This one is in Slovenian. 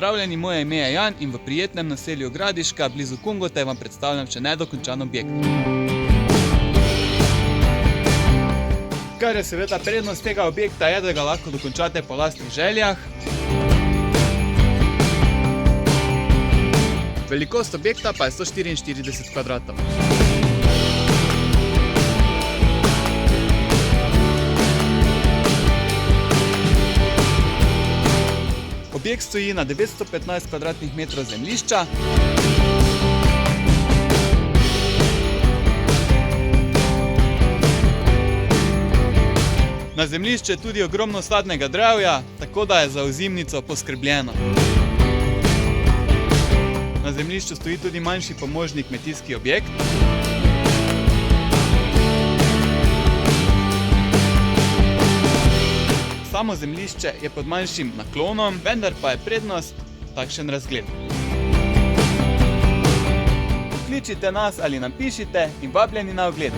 Pozdravljeni, moje ime je Jan in v prijetnem naselju Gradiška, blizu Kungote, vam predstavljam še nedokončan objekt. Kar je seveda prednost tega objekta je, da ga lahko dokončate po lastnih željah. Velikost objekta pa je 144 kvadratov. Objekt stoji na 915 kvadratnih metrov zemljišča. Na zemljišču je tudi ogromno sadnega drevja, tako da je za ozimnico poskrbljeno. Na zemljišču stoji tudi manjši pomožni kmetijski objekt. Samo zemljišče je pod manjšim naklonom, vendar pa je prednost takšen razgled. Pokličite nas ali napišite in vabljeni na ogled.